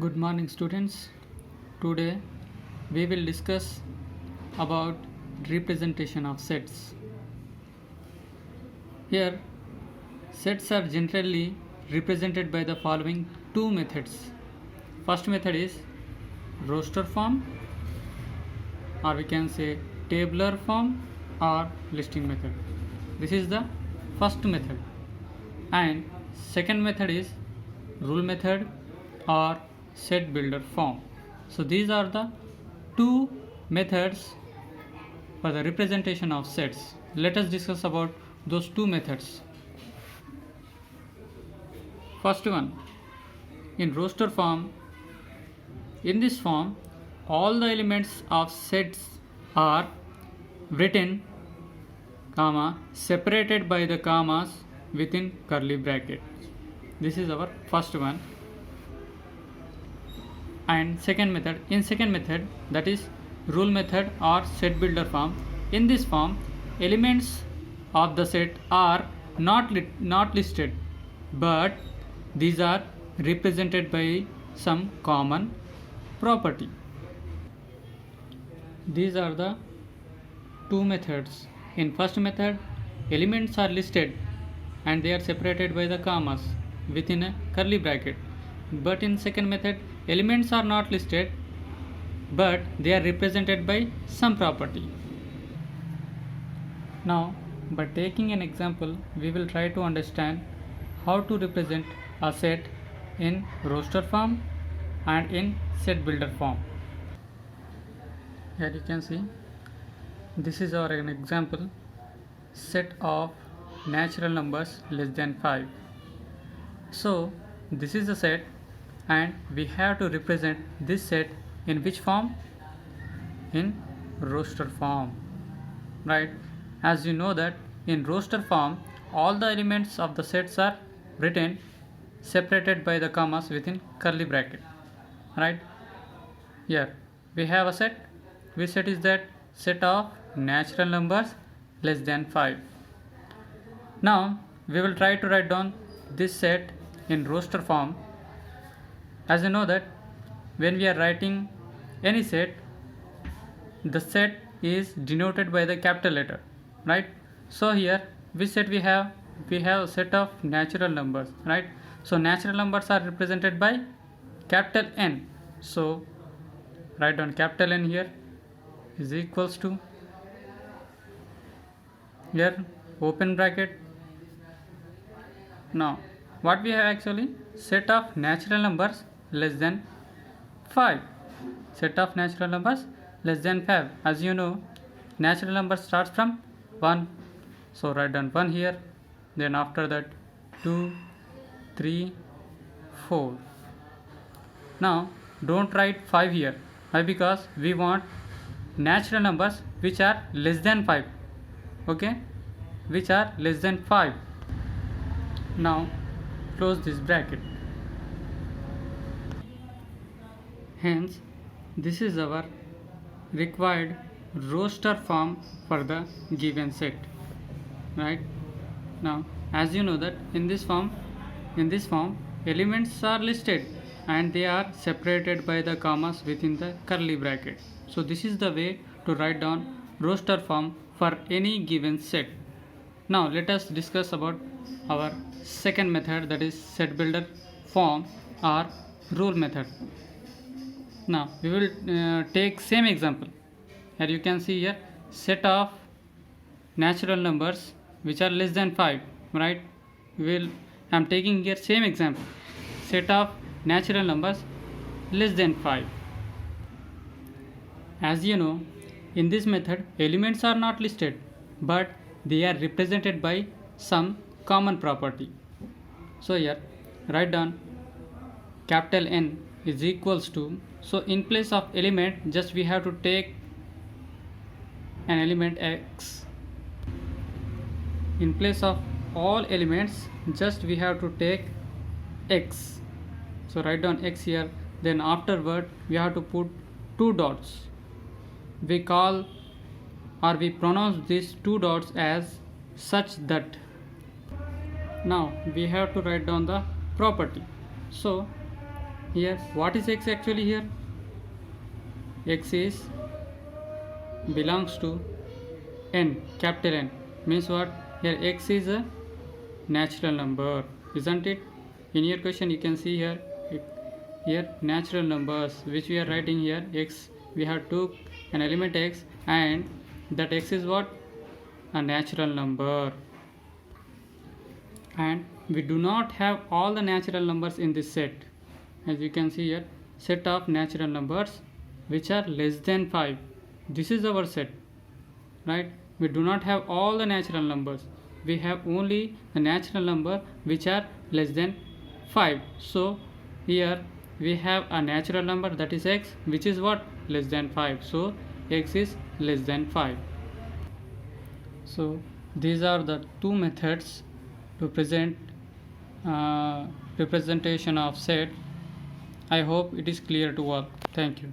Good morning, students. Today we will discuss about representation of sets. Here, sets are generally represented by the following two methods. First method is roster form, or we can say tabular form or listing method. This is the first method. And second method is rule method or set builder form. So these are the two methods for the representation of sets. Let us discuss about those two methods. First one, in roster form. In this form, all the elements of sets are written, separated by the commas within curly brackets. This is our first one. And second method, in second method, that is rule method or set builder form. In this form, elements of the set are not listed, but these are represented by some common property. These are the two methods. In first method, elements are listed and they are separated by the commas within a curly bracket. But in second method, elements are not listed, but they are represented by some property. Now, by taking an example, we will try to understand how to represent a set in roster form and in set builder form. Here you can see, this is our an example set of natural numbers less than 5. So this is the set, and we have to represent this set in which form? In roster form, right? As you know that in roster form, all the elements of the sets are written separated by the commas within curly bracket, right? Here we have a set. Which set is that? Set of natural numbers less than 5. Now we will try to write down this set in roster form. As you know that when we are writing any set, the set is denoted by the capital letter, right? So here which set we have? We have a set of natural numbers, right? So natural numbers are represented by capital N. So write down capital N here is equals to, here open bracket. Now what we have actually? Set of natural numbers less than 5. Set of natural numbers less than 5. As you know, natural number starts from 1. So write down 1 here. Then after that 2, 3, 4. Now don't write 5 here. Why? Because we want natural numbers which are less than 5. Okay? Which are less than 5. Now close this bracket. Hence, this is our required roster form for the given set, right? Now, as you know that in this form, elements are listed and they are separated by the commas within the curly bracket. So this is the way to write down roster form for any given set. Now let us discuss about our second method, that is set builder form or rule method. Now we will take same example. Here you can see here set of natural numbers which are less than 5, right? I am taking here same example, set of natural numbers less than 5. As you know, in this method elements are not listed, but they are represented by some common property. So here write down capital N is equals to, so in place of element just we have to take an element X. In place of all elements just we have to take X. So write down X here. Then afterward we have to put 2 dots. We call or we pronounce these 2 dots as such that. Now we have to write down the property. So Here what is x actually? Here x is belongs to n, capital N, means what? Here x is a natural number, isn't it? In your question you can see here natural numbers which we are writing here. X, we have took an element x, and that x is what? A natural number. And we do not have all the natural numbers in this set. As you can see here, set of natural numbers which are less than 5. This is our set, right? We do not have all the natural numbers. We have only the natural number which are less than 5. So here we have a natural number, that is x, which is what? Less than 5. So x is less than 5. So these are the two methods to present representation of set. I hope it is clear to all. Thank you.